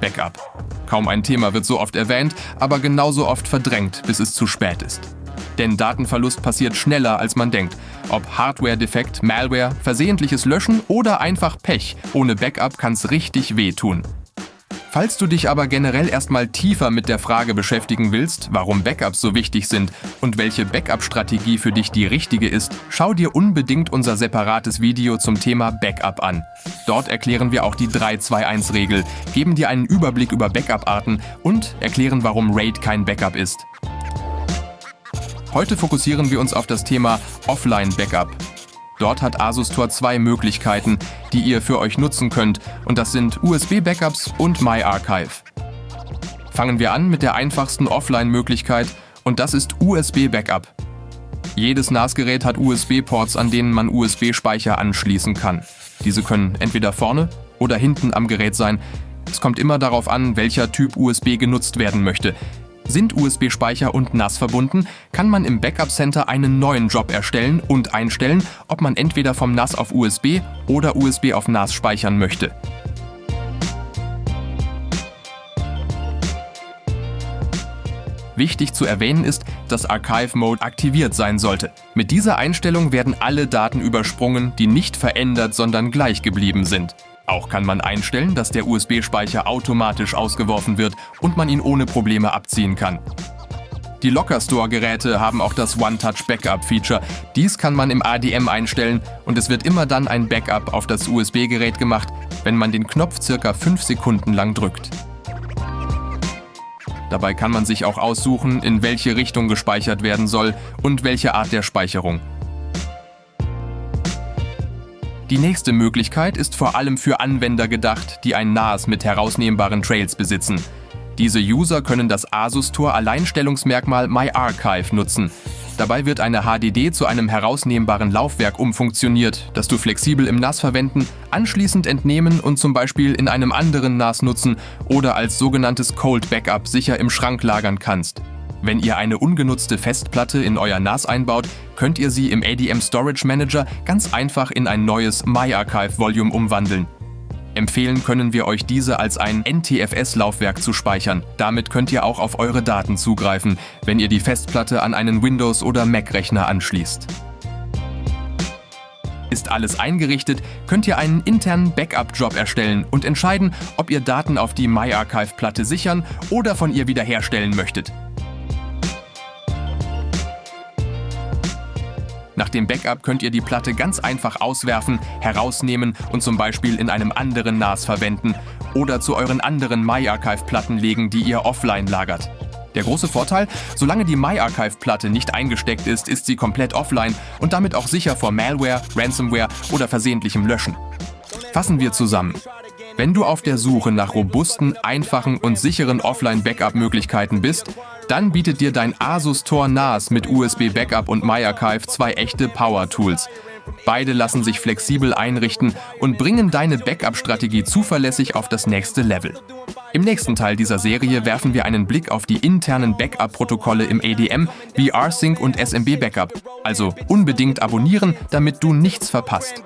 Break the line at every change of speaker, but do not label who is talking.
Backup. Kaum ein Thema wird so oft erwähnt, aber genauso oft verdrängt, bis es zu spät ist. Denn Datenverlust passiert schneller, als man denkt. Ob Hardware-Defekt, Malware, versehentliches Löschen oder einfach Pech, ohne Backup kann's richtig wehtun. Falls du dich aber generell erstmal tiefer mit der Frage beschäftigen willst, warum Backups so wichtig sind und welche Backup-Strategie für dich die richtige ist, schau dir unbedingt unser separates Video zum Thema Backup an. Dort erklären wir auch die 3-2-1-Regel, geben dir einen Überblick über Backup-Arten und erklären, warum RAID kein Backup ist. Heute fokussieren wir uns auf das Thema Offline-Backup. Dort hat Asus Tor zwei Möglichkeiten, die ihr für euch nutzen könnt, und das sind USB-Backups und MyArchive. Fangen wir an mit der einfachsten Offline-Möglichkeit, und das ist USB-Backup. Jedes NAS-Gerät hat USB-Ports, an denen man USB-Speicher anschließen kann. Diese können entweder vorne oder hinten am Gerät sein. Es kommt immer darauf an, welcher Typ USB genutzt werden möchte. Sind USB-Speicher und NAS verbunden, kann man im Backup Center einen neuen Job erstellen und einstellen, ob man entweder vom NAS auf USB oder USB auf NAS speichern möchte. Wichtig zu erwähnen ist, dass Archive Mode aktiviert sein sollte. Mit dieser Einstellung werden alle Daten übersprungen, die nicht verändert, sondern gleich geblieben sind. Auch kann man einstellen, dass der USB-Speicher automatisch ausgeworfen wird und man ihn ohne Probleme abziehen kann. Die Lockerstore-Geräte haben auch das One-Touch-Backup-Feature. Dies kann man im ADM einstellen und es wird immer dann ein Backup auf das USB-Gerät gemacht, wenn man den Knopf ca. 5 Sekunden lang drückt. Dabei kann man sich auch aussuchen, in welche Richtung gespeichert werden soll und welche Art der Speicherung. Die nächste Möglichkeit ist vor allem für Anwender gedacht, die ein NAS mit herausnehmbaren Trails besitzen. Diese User können das Asus Tor Alleinstellungsmerkmal MyArchive nutzen. Dabei wird eine HDD zu einem herausnehmbaren Laufwerk umfunktioniert, das du flexibel im NAS verwenden, anschließend entnehmen und zum Beispiel in einem anderen NAS nutzen oder als sogenanntes Cold Backup sicher im Schrank lagern kannst. Wenn ihr eine ungenutzte Festplatte in euer NAS einbaut, könnt ihr sie im ADM Storage Manager ganz einfach in ein neues MyArchive Volume umwandeln. Empfehlen können wir euch diese als ein NTFS-Laufwerk zu speichern. Damit könnt ihr auch auf eure Daten zugreifen, wenn ihr die Festplatte an einen Windows- oder Mac-Rechner anschließt. Ist alles eingerichtet, könnt ihr einen internen Backup-Job erstellen und entscheiden, ob ihr Daten auf die MyArchive-Platte sichern oder von ihr wiederherstellen möchtet. Nach dem Backup könnt ihr die Platte ganz einfach auswerfen, herausnehmen und zum Beispiel in einem anderen NAS verwenden oder zu euren anderen MyArchive-Platten legen, die ihr offline lagert. Der große Vorteil: solange die MyArchive-Platte nicht eingesteckt ist, ist sie komplett offline und damit auch sicher vor Malware, Ransomware oder versehentlichem Löschen. Fassen wir zusammen. Wenn du auf der Suche nach robusten, einfachen und sicheren Offline-Backup-Möglichkeiten bist, dann bietet dir dein Asus Tor NAS mit USB-Backup und MyArchive zwei echte Power-Tools. Beide lassen sich flexibel einrichten und bringen deine Backup-Strategie zuverlässig auf das nächste Level. Im nächsten Teil dieser Serie werfen wir einen Blick auf die internen Backup-Protokolle im ADM wie rsync und SMB Backup. Also unbedingt abonnieren, damit du nichts verpasst.